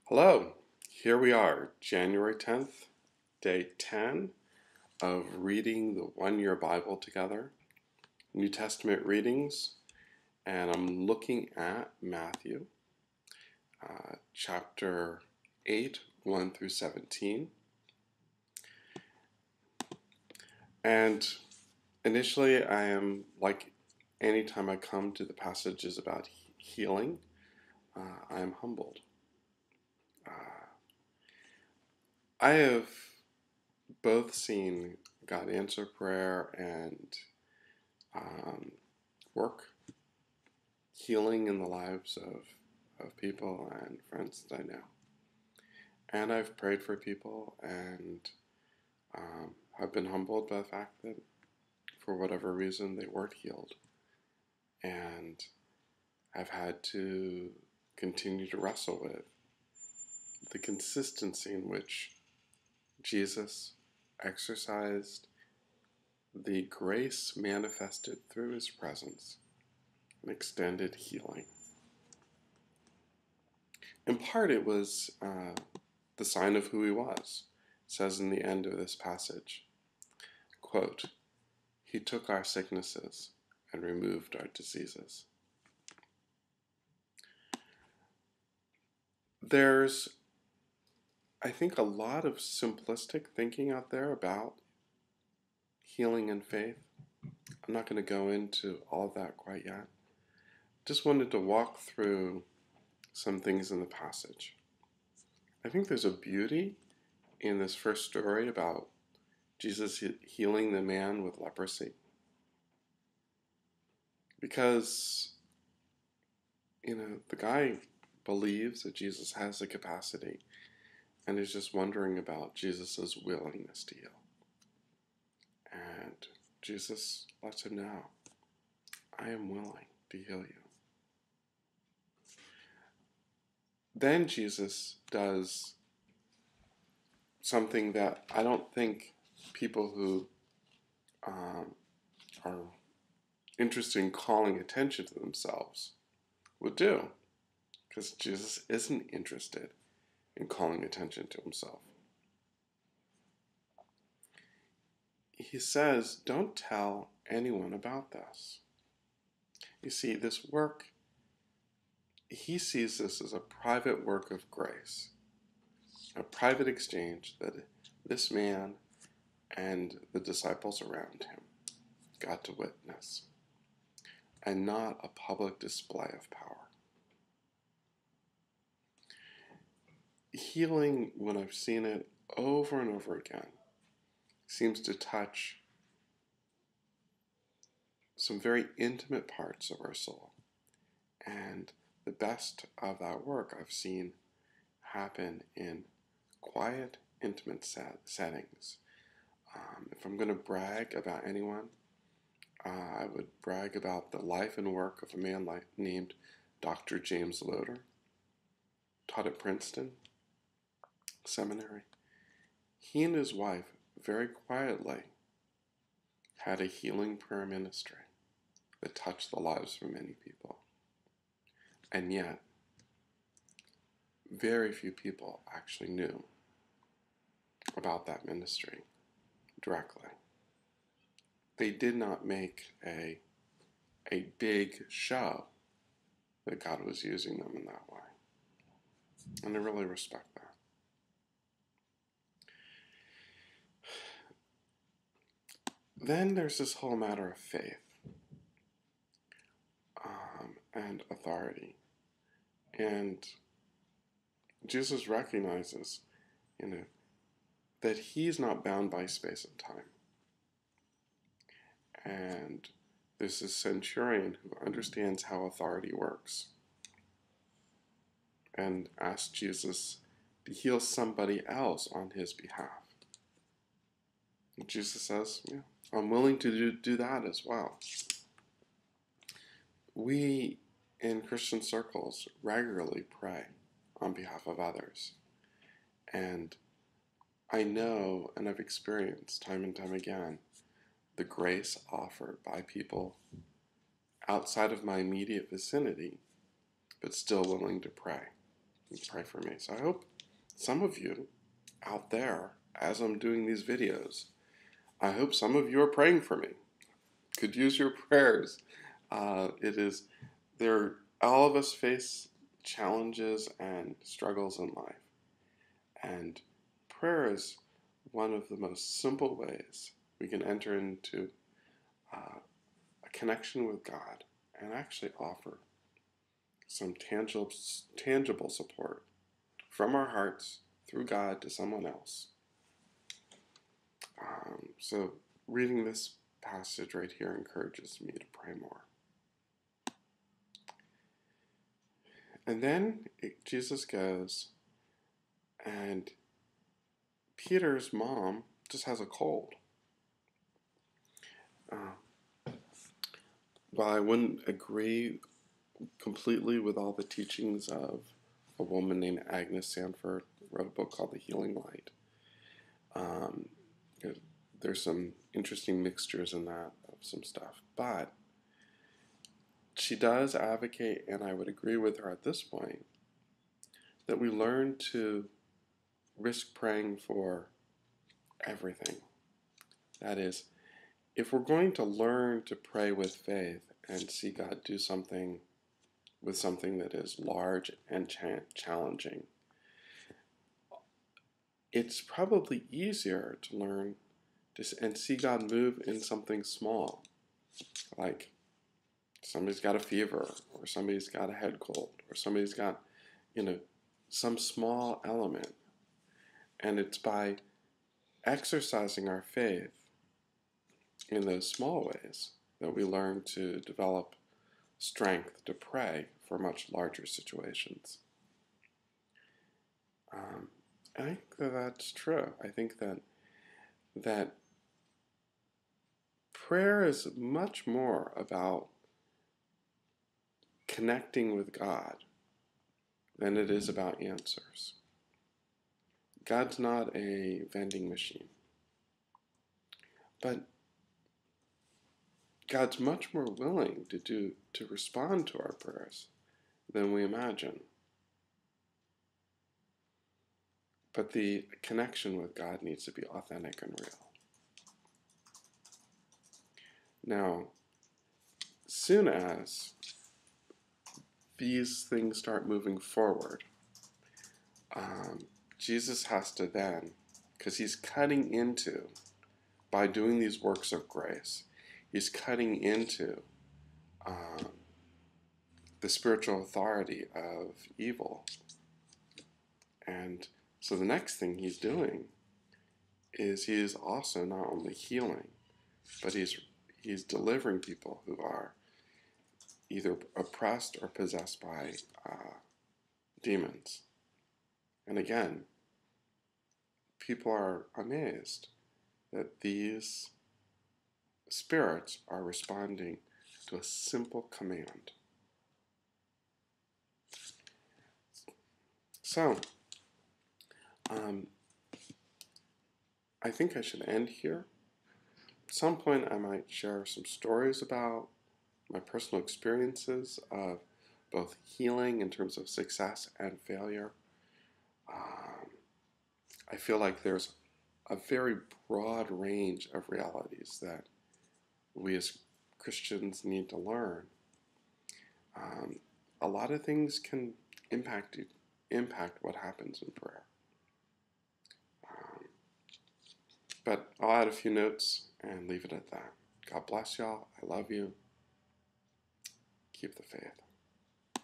Hello, here we are, January 10th, day 10 of reading the one-year Bible together, New Testament readings, and I'm looking at Matthew chapter 8, 1 through 17. And initially I am, like anytime I come to the passages about healing, I am humbled. I have both seen God answer prayer and work healing in the lives of people and friends that I know. And I've prayed for people and have been humbled by the fact that for whatever reason they weren't healed. And I've had to continue to wrestle with the consistency in which Jesus exercised the grace manifested through his presence and extended healing. In part, it was the sign of who he was. It says in the end of this passage, quote, "He took our sicknesses and removed our diseases." There's, I think, a lot of simplistic thinking out there about healing and faith. I'm not going to go into all of that quite yet. Just wanted to walk through some things in the passage. I think there's a beauty in this first story about Jesus healing the man with leprosy. Because, the guy believes that Jesus has the capacity and is just wondering about Jesus' willingness to heal. And Jesus lets him know, I am willing to heal you. Then Jesus does something that I don't think people who are interested in calling attention to themselves would do, because Jesus isn't interested in calling attention to himself. He says, don't tell anyone about this. You see, this work, he sees this as a private work of grace, a private exchange that this man and the disciples around him got to witness, and not a public display of power. Healing, when I've seen it over and over again, seems to touch some very intimate parts of our soul. And the best of that work I've seen happen in quiet, intimate settings. If I'm going to brag about anyone, I would brag about the life and work of a man named Dr. James Loader, taught at Princeton Seminary. He and his wife, very quietly, had a healing prayer ministry that touched the lives of many people. And yet, very few people actually knew about that ministry directly. They did not make a big show that God was using them in that way. And I really respect that. Then there's this whole matter of faith and authority. And Jesus recognizes, that he's not bound by space and time. And there's this centurion who understands how authority works and asks Jesus to heal somebody else on his behalf. And Jesus says, yeah, I'm willing to do that as well. We, in Christian circles, regularly pray on behalf of others. And I know, and I've experienced time and time again, the grace offered by people outside of my immediate vicinity, but still willing to pray. pray for me. So I hope some of you out there, as I'm doing these videos, I hope some of you are praying for me. Could use your prayers. All of us face challenges and struggles in life. And prayer is one of the most simple ways we can enter into a connection with God and actually offer some tangible support from our hearts through God to someone else. So reading this passage right here encourages me to pray more. And then Jesus goes, and Peter's mom just has a cold. While I wouldn't agree completely with all the teachings of a woman named Agnes Sanford, who wrote a book called The Healing Light, there's some interesting mixtures in that of some stuff. But she does advocate, and I would agree with her at this point, that we learn to risk praying for everything. That is, if we're going to learn to pray with faith and see God do something with something that is large and challenging, it's probably easier to learn and see God move in something small, like somebody's got a fever, or somebody's got a head cold, or somebody's got, some small element. And it's by exercising our faith in those small ways that we learn to develop strength to pray for much larger situations. I think that's true. I think that prayer is much more about connecting with God than it is about answers. God's not a vending machine, but God's much more willing to respond to our prayers than we imagine. But the connection with God needs to be authentic and real. Now, soon as these things start moving forward, Jesus has to then, because he's cutting into, by doing these works of grace, he's cutting into the spiritual authority of evil. And so the next thing he's doing is he is also not only healing, but he's delivering people who are either oppressed or possessed by demons. And again, people are amazed that these spirits are responding to a simple command. So, I think I should end here. At some point I might share some stories about my personal experiences of both healing in terms of success and failure. I feel like there's a very broad range of realities that we as Christians need to learn. A lot of things can impact what happens in prayer. But I'll add a few notes and leave it at that. God bless y'all. I love you. Keep the faith.